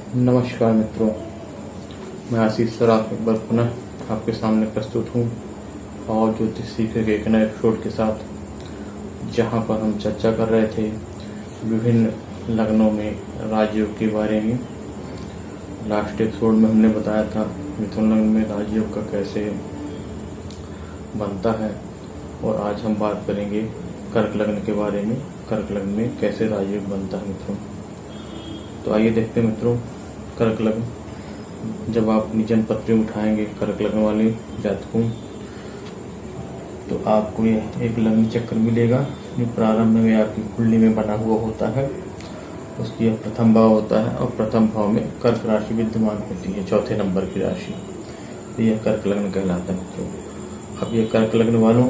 नमस्कार मित्रों, मैं आशीष सराफ एक बार पुनः आपके सामने प्रस्तुत हूँ और ज्योतिष सीखे के एक नए एपिसोड के साथ, जहाँ पर हम चर्चा कर रहे थे विभिन्न लग्नों में राजयोग के बारे में। लास्ट एपिसोड में हमने बताया था मिथुन लग्न में राजयोग का कैसे बनता है, और आज हम बात करेंगे कर्क लग्न के बारे में। कर्क लग्न में कैसे राजयोग बनता है मित्रों। तो आइए देखते हैं मित्रों, कर्क लग्न जब आप निजन पत्री उठाएंगे कर्क लग्न वाले जातकों, तो आपको यह एक लग्न चक्र मिलेगा जो प्रारंभ में आपकी कुंडली में बना हुआ होता है। उसकी यह प्रथम भाव होता है और प्रथम भाव में कर्क राशि विद्यमान होती है, चौथे नंबर की राशि। तो यह कर्क लग्न कहलाता है मित्रों। अब यह कर्क लग्न वालों,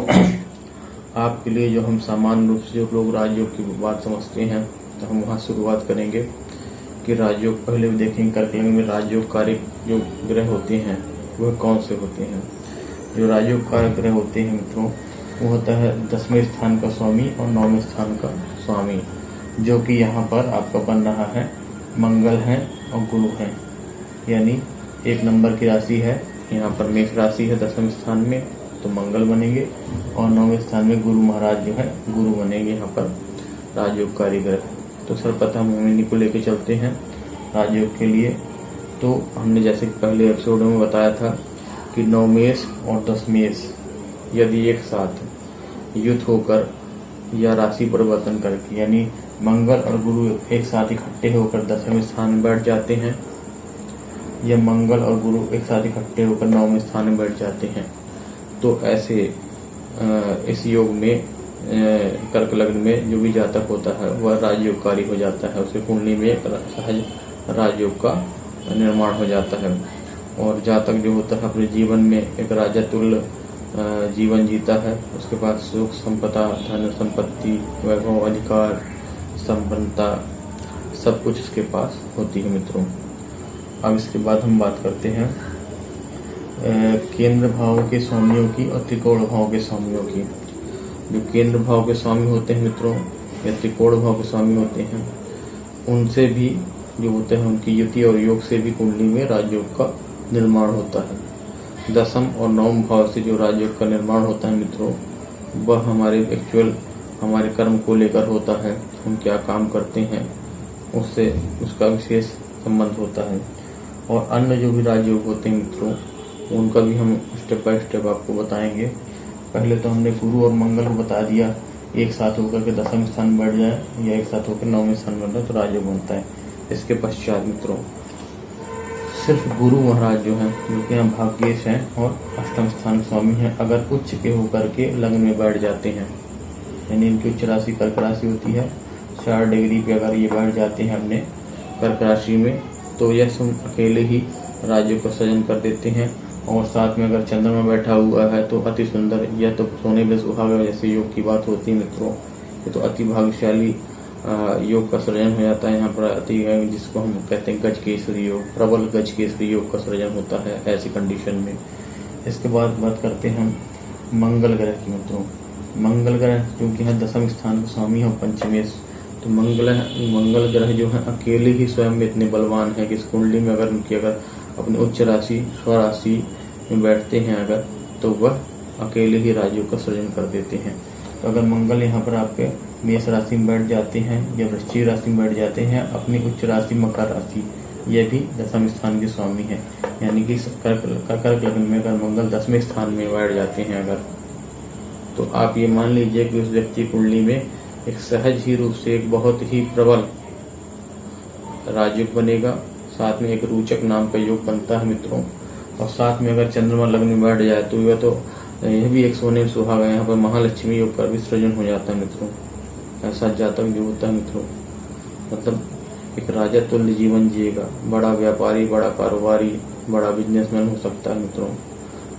आपके लिए जो हम सामान्य रूप से जो लोग राजयोग की बात समझते हैं, तो हम वहाँ शुरुआत करेंगे कि राजयोग पहले भी देखेंगे कर्क लग्न में राजयोग कारक जो ग्रह होते हैं वह कौन से होते हैं। जो राजयोग कारक ग्रह होते हैं मित्रों, वो होता है 10वें स्थान का स्वामी और 9वें स्थान का स्वामी, जो कि यहाँ पर आपका बन रहा है मंगल है और गुरु है। यानी एक नंबर की राशि है, यहाँ पर मेष राशि है 10वें स्थान में, तो मंगल बनेंगे, और 9वें स्थान में गुरु महाराज जो है गुरु बनेंगे यहाँ पर राजयोग कारक ग्रह। तो सर्वप्रथम हम इन्हीं को लेके चलते हैं राजयोग के लिए। तो हमने जैसे पहले एपिसोड में बताया था कि 9 मेष और 10 मेष यदि एक साथ युद्ध होकर या राशि परिवर्तन करके, यानी मंगल और गुरु एक साथ इकट्ठे होकर 10वें स्थान में बैठ जाते हैं, या मंगल और गुरु एक साथ इकट्ठे होकर 9वें स्थान में बैठ जाते हैं, तो ऐसे इस योग में कर्क लग्न में जो भी जातक होता है वह राजयोगकारी हो जाता है। उसके कुंडली में एक सहज राजयोग का निर्माण हो जाता है, और जातक जो होता है अपने जीवन में एक राजा तुल्य जीवन जीता है। उसके पास सुख संपदा, धन संपत्ति, वैभव, अधिकार, संपन्नता सब कुछ उसके पास होती है मित्रों। अब इसके बाद हम बात करते हैं केंद्र भाव के स्वामियों की और त्रिकोण भाव के स्वामियों की। जो केंद्र भाव के स्वामी होते हैं मित्रों, या त्रिकोण भाव के स्वामी होते हैं, उनसे भी जो होते हैं उनकी युति और योग से भी कुंडली में राजयोग का निर्माण होता है। 10म और 9म भाव से जो राजयोग का निर्माण होता है मित्रों, वह हमारे एक्चुअल हमारे कर्म को लेकर होता है। हम क्या काम करते हैं उससे उसका विशेष संबंध होता है। और अन्य जो भी राजयोग होते हैं मित्रों, उनका भी हम स्टेप बाय स्टेप आपको बताएंगे। पहले तो हमने गुरु और मंगल को बता दिया, एक साथ होकर के 10वें स्थान में बैठ जाए या एक साथ होकर 9वें स्थान में बैठ जाए तो राजयोग बनता है। इसके पश्चात मित्रों सिर्फ गुरु महाराज जो हैं, जो कि यहाँ भाग्येश हैं और अष्टम स्थान स्वामी हैं, अगर उच्च के होकर के लग्न में बैठ जाते हैं, यानी इनकी उच्च राशि कर्क राशि होती है, 4 डिग्री पे अगर ये बैठ जाते हैं अपने कर्क राशि में, तो यह अकेले ही राजयोग का सृजन कर देते हैं। और साथ में अगर चंद्रमा बैठा हुआ है तो अति सुंदर, यह तो सोने में सुहागा जैसे योग की बात होती है मित्रों। ये तो अति भाग्यशाली योग का सृजन हो जाता है यहाँ पर। अति जिसको हम कहते हैं गज केसरी योग, प्रबल गज केसरी योग का सृजन होता है ऐसी कंडीशन में। इसके बाद बात करते हैं हम मंगल ग्रह की मित्रों। मंगल ग्रह क्योंकि यहाँ 10वें स्थान का स्वामी है पंचमेश, तो मंगल ग्रह जो है अकेले ही स्वयं में इतने बलवान है कि इस कुंडली में अगर उनकी अगर अपनी उच्च राशि स्वराशि में बैठते हैं अगर, तो वह अकेले ही राजयोग का सृजन कर देते हैं। तो अगर मंगल यहाँ पर आपके मेष राशि में बैठ जाते हैं या वृश्चिक राशि में बैठ जाते हैं, अपनी उच्च राशि मकर राशि, यह भी 10वें स्थान के स्वामी है। यानी कि कर्क लग्न में अगर मंगल 10वें स्थान में बैठ जाते हैं अगर, तो आप ये मान लीजिए कि उस व्यक्ति कुंडली में एक सहज ही रूप से एक बहुत ही प्रबल राजयोग बनेगा। साथ में एक रोचक नाम का योग बनता है मित्रों। और साथ में अगर चंद्रमा लग्न में बैठ जाए तो यह भी एक सोने में सुहागा, यहाँ पर महालक्ष्मी योग का भी सृजन हो जाता है मित्रों। ऐसा जातक जो होता है मित्रों, मतलब एक राजा तुल्य जीवन जिएगा, बड़ा व्यापारी, बड़ा कारोबारी, बड़ा बिजनेसमैन हो सकता है मित्रों।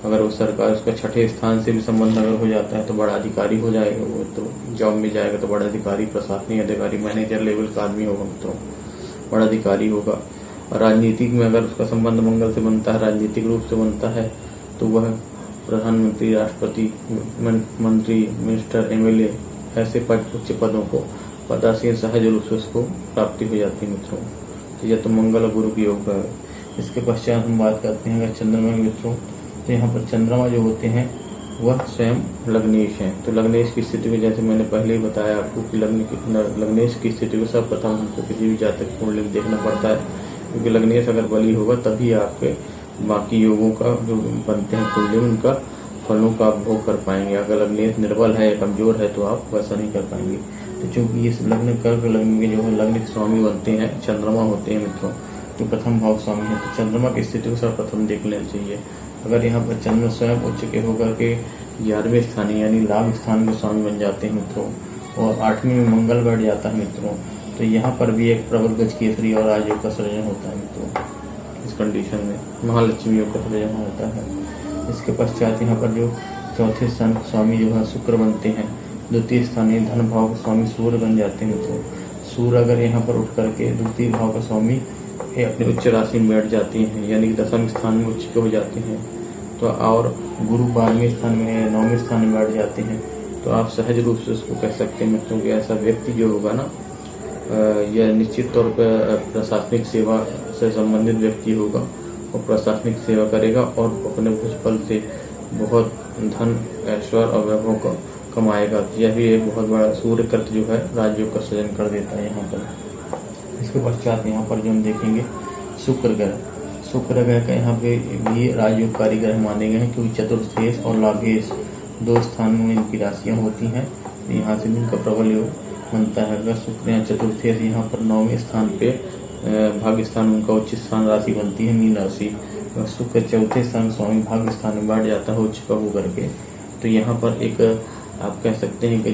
अगर वो सरकार उसका 6ठे स्थान से भी संबंध अगर हो जाता है तो बड़ा अधिकारी हो जाएगा, वो तो जॉब में जाएगा तो बड़ा अधिकारी, प्रशासनिक अधिकारी, मैनेजर लेवल का आदमी होगा मित्रों, बड़ा अधिकारी होगा। राजनीतिक में अगर उसका संबंध मंगल से बनता है, राजनीतिक रूप से बनता है, तो वह प्रधानमंत्री, राष्ट्रपति, मंत्री, मिनिस्टर, एमएलए ऐसे उच्च पदों को पदासीन सहज रूप से उसको प्राप्ति हो जाती है मित्रों। तो यह तो मंगल और गुरु की योग है। इसके पश्चात हम बात करते हैं अगर चंद्रमा के मित्रों, तो यहाँ पर चंद्रमा जो होते हैं वह स्वयं लग्नेश हैं। तो लग्नेश की स्थिति में जैसे मैंने पहले ही बताया आपको कि लग्नेश की स्थिति को सर्वप्रथम हमको किसी भी जातक कुंडली में देखना पड़ता है, क्योंकि लग्नेश अगर बली होगा तभी आपके बाकी योगों का जो बनते हैं कुंडली में उनका फलों का भोग कर पाएंगे। अगर लग्नेश निर्बल है या कमजोर है तो आप वैसा नहीं कर पाएंगे। तो चूंकि इस लग्न कर्क लग्न के जो है लग्न के स्वामी बनते हैं चंद्रमा होते हैं मित्रों, जो प्रथम भाव स्वामी है, तो चंद्रमा की स्थिति को सर्वप्रथम देख लेना चाहिए। अगर यहाँ पर चंद्र स्वयं उच्च के होकर के 11वें स्थान यानी लाभ स्थान के स्वामी बन जाते हैं मित्रों, और 8वीं में मंगल बैठ जाता है मित्रों, तो यहाँ पर भी एक प्रबल गज केसरी और राजयोग का सृजन होता है मित्रों। इस कंडीशन में महालक्ष्मी योग का सृजन होता है। इसके पश्चात यहाँ पर जो चौथे स्थान के स्वामी जो है शुक्र बनते हैं, द्वितीय स्थानीय धन भाव के स्वामी सूर्य बन जाते हैं मित्रों। सूर्य अगर यहाँ पर उठ करके द्वितीय भाव का स्वामी अपने उच्च राशि में बैठ जाती हैं, यानी कि 10वें स्थान में उच्च के हो जाते हैं, तो और गुरु 12वें स्थान में 9वें स्थान में बैठ जाते हैं, तो आप सहज रूप से उसको कह सकते हैं मित्रों कि ऐसा व्यक्ति जो होगा ना, यह निश्चित तौर पर प्रशासनिक सेवा से संबंधित व्यक्ति होगा और प्रशासनिक सेवा करेगा और अपने भुज बल से बहुत धन ऐश्वर्य और वैभव को कमाएगा। यह भी एक बहुत बड़ा सूर्य कृत जो है राजयोग का सृजन कर देता है यहाँ पर। इसके पश्चात यहाँ पर जो हम देखेंगे शुक्र ग्रह का यहाँ पे भी राजयोगकारी ग्रह माने गए हैं, क्योंकि चतुर्थेश और लाभेश 2 स्थानों में इनकी राशियाँ होती हैं, तो यहाँ से इनका प्रबल योग बनता है। अगर शुक्र या चतुर्थेश यहाँ पर 9वें स्थान पे भाग्य स्थान उनका उच्च स्थान राशि बनती है मीन राशि, शुक्र चौथे स्थान स्वामी भाग्य स्थान में बैठ जाता है उच्च का होकर के, तो यहाँ पर एक आप कह सकते हैं कि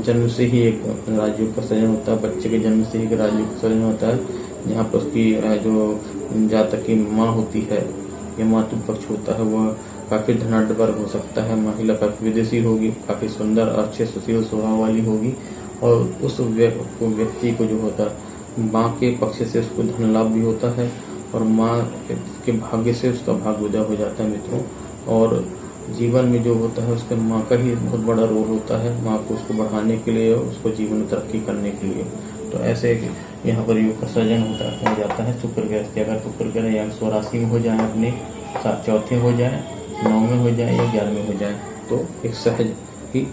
जन्म से ही एक राजयोग का सृजन होता है, बच्चे के जन्म से ही एक राजयोग का सृजन होता है। यहाँ पर उसकी जो जातक की माँ होती है या मातृ पक्ष होता है वह काफी धनाढ्य वर्ग हो सकता है, महिला काफी विदेशी होगी, काफी सुंदर और अच्छे सुशील स्वभाव वाली होगी, और उस व्यक्ति को जो होता है माँ के पक्ष से उसको धन लाभ भी होता है और माँ के भाग्य से उसका भाग्य उदय हो जाता है मित्रों। और जीवन में जो होता है उसके माँ का ही बहुत बड़ा रोल होता है, माँ को उसको बढ़ाने के लिए, उसको जीवन में तरक्की करने के लिए। तो ऐसे यहाँ पर योग का सृजन हो जाता है शुक्र ग्रह से। अगर शुक्र ग्रह या स्वराशि में हो जाए, अपने चौथे हो जाए, 9वें हो जाए या 11वें हो जाए, तो एक सहज ही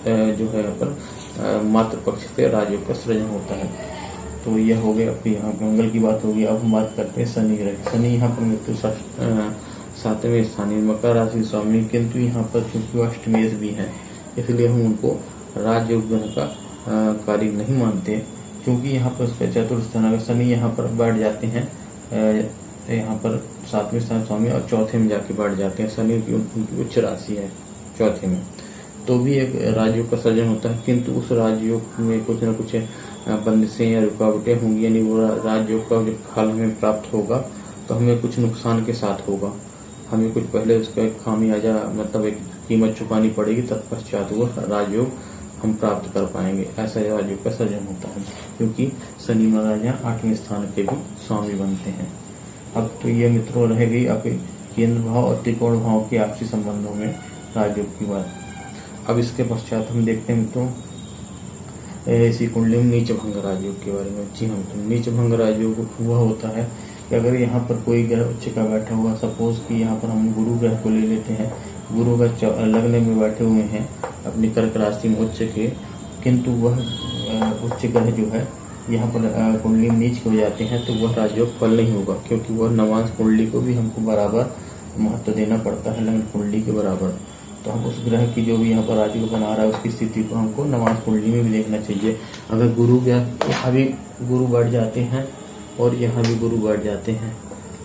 जो है यहाँ पर मातृ पक्ष से राजयोग का सृजन होता है। तो यह हो गया आपके यहाँ मंगल की बात होगी। अब हम बात करते हैं शनि ग्रह। शनि यहाँ पर मृत्यु 7वें स्थानीय मकर राशि स्वामी, किंतु यहाँ पर चूंकि अष्टमेश भी है इसलिए हम उनको राजयोग ग्रह का कार्य नहीं मानते, क्योंकि यहाँ पर उसके चतुर्थ स्थान अगर शनि यहाँ पर बैठ जाते हैं, यहाँ पर 7वें स्थान स्वामी और चौथे में जाके बैठ जाते हैं। शनि की उनकी उच्च राशि है चौथे में, तो भी एक राजयोग का सृजन होता है, किंतु उस राजयोग में कुछ न कुछ बंदिशें या रुकावटें होंगी, यानी वो राजयोग का जो फल हमें प्राप्त होगा तो हमें कुछ नुकसान के साथ होगा, हमें कुछ पहले उसका एक खामियाजा मतलब एक कीमत चुकानी पड़ेगी, तत्पश्चात वो राजयोग हम प्राप्त कर पाएंगे। ऐसा राजयोग का सृजन होता है, क्योंकि शनि महाराज यहाँ 8वें स्थान के भी स्वामी बनते हैं। अब तो ये मित्रों रह गई आपके केंद्र भाव और त्रिकोण भाव के आपसी संबंधों में राजयोग की बात। अब इसके पश्चात हम देखते हैं मित्रों ऐसी कुंडली में नीच भंग राजयोग के बारे में। जी हाँ, तो नीच भंग राजयोग वह होता है कि अगर यहाँ पर कोई ग्रह उच्च का बैठा हुआ, सपोज कि यहाँ पर हम गुरु ग्रह को ले लेते हैं, गुरु का लग्न में बैठे हुए हैं अपनी कर्क राशि में उच्च के, किंतु वह उच्च ग्रह जो है यहाँ पर कुंडली में नीच हो जाते हैं, तो वह राजयोग फल नहीं होगा, क्योंकि वह नवांश कुंडली को भी हमको बराबर महत्व देना पड़ता है लग्न कुंडली के बराबर। तो हम उस ग्रह की जो भी यहाँ पर राजयोग बना रहा है उसकी स्थिति को हमको नवांश कुंडली में भी देखना चाहिए। अगर गुरु यहाँ भी गुरु बढ़ जाते हैं और यहाँ भी गुरु बढ़ जाते हैं,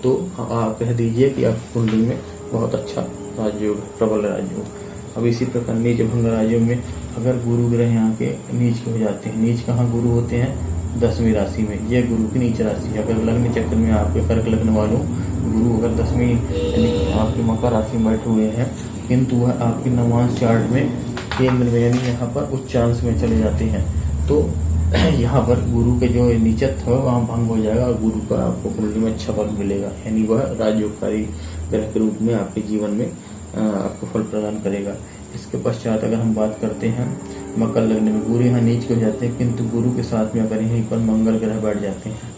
तो आप कह दीजिए कि आप कुंडली में बहुत अच्छा राजयोग, प्रबल राजयोग। अब इसी प्रकार नीच भंग राजयोग में अगर गुरु ग्रह यहाँ के नीच हो जाते हैं, नीच कहाँ गुरु होते हैं 10वीं राशि में, यह गुरु की नीच राशि है। अगर लग्न चक्र में आपके कर्क लग्न वालों गुरु अगर 10वीं यानी आपके मकर राशि में बैठे हुए हैं, किंतु वह आपके नवांश चार्ट में केंद्र में यानी यहाँ पर उच्चांश में चले जाते हैं, तो यहाँ पर गुरु के जो नीचत्व है वहाँ भंग हो जाएगा और गुरु का आपको कुंडली में अच्छा फल मिलेगा, यानी वह राजयोगकारी ग्रह के रूप में आपके जीवन में आपको फल प्रदान करेगा। इसके पश्चात अगर हम बात करते हैं मकर लग्न में, गुरु यहाँ नीच के हो जाते हैं, किंतु गुरु के साथ में अगर यहीं पर मंगल ग्रह बैठ जाते हैं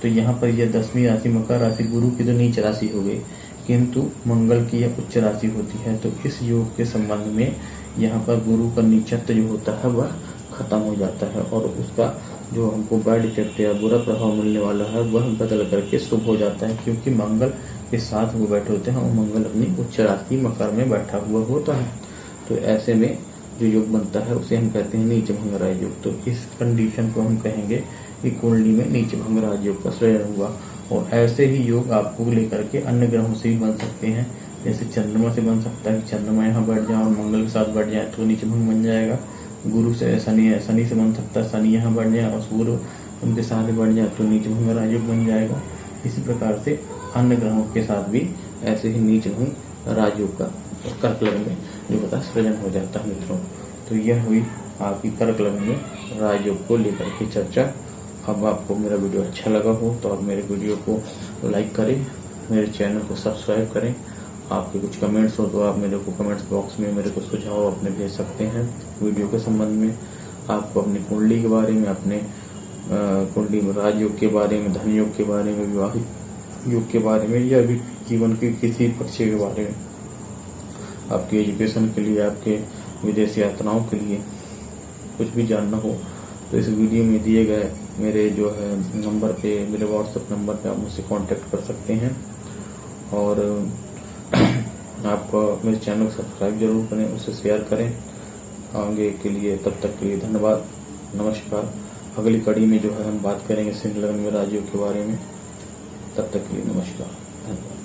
तो यहाँ पर यह 10वीं राशि मकर राशि गुरु की तो नीच राशि हो गई, किंतु मंगल की यह उच्च राशि होती है। तो इस योग के संबंध में यहाँ पर गुरु का नीचत्व जो होता है वह खत्म हो जाता है और उसका जो हमको बैड इफेक्ट या बुरा प्रभाव मिलने वाला है वह बदल करके शुभ हो जाता है, क्योंकि मंगल के साथ वो बैठे होते हैं और मंगल अपनी उच्च राशि मकर में बैठा हुआ होता है। तो ऐसे में जो योग बनता है उसे हम कहते हैं नीच भंग राजयोग। तो इस कंडीशन को हम कहेंगे कि कुंडली में नीच भंग राजयोग का सृजन हुआ। और ऐसे ही योग आपको लेकर के अन्य ग्रहों से भी बन सकते हैं, जैसे चंद्रमा से बन सकता है कि चंद्रमा यहाँ बैठ जाए और मंगल के साथ बैठ जाए तो नीच भंग बन जाएगा। गुरु से शनि से बन सकता है, शनि यहाँ बढ़ जाए और सूर्य उनके साथ बढ़ जाए तो नीच भंग राजयोग बन जाएगा। इसी प्रकार से अन्य ग्रहों के साथ भी ऐसे ही नीच भंग राजयोग का कर्क लग्न में जो होता है सृजन हो जाता है मित्रों। तो यह हुई आपकी कर्क लग्न में राजयोग को लेकर के चर्चा। अब आपको मेरा वीडियो अच्छा लगा हो तो आप मेरे वीडियो को लाइक करें, मेरे चैनल को सब्सक्राइब करें। आपके कुछ कमेंट्स हो तो आप मेरे को कमेंट्स बॉक्स में मेरे को सुझाव अपने भेज सकते हैं वीडियो के संबंध में। आपको अपनी कुंडली के बारे में, अपने कुंडली में राजयोग के बारे में, धन योग के बारे में, विवाहित योग के बारे में या भी जीवन के किसी पक्ष के बारे में, आपकी एजुकेशन के लिए, आपके विदेश यात्राओं के लिए कुछ भी जानना हो तो इस वीडियो में दिए गए मेरे जो है नंबर पे, मेरे व्हाट्सएप नंबर पे आप मुझसे कांटेक्ट कर सकते हैं। और आपको मेरे चैनल को सब्सक्राइब जरूर करें, उसे शेयर करें आगे के लिए। तब तक के लिए धन्यवाद, नमस्कार। अगली कड़ी में जो है हम बात करेंगे सिंह लग्न में राजयोग के बारे में। तब तक के लिए नमस्कार, धन्यवाद।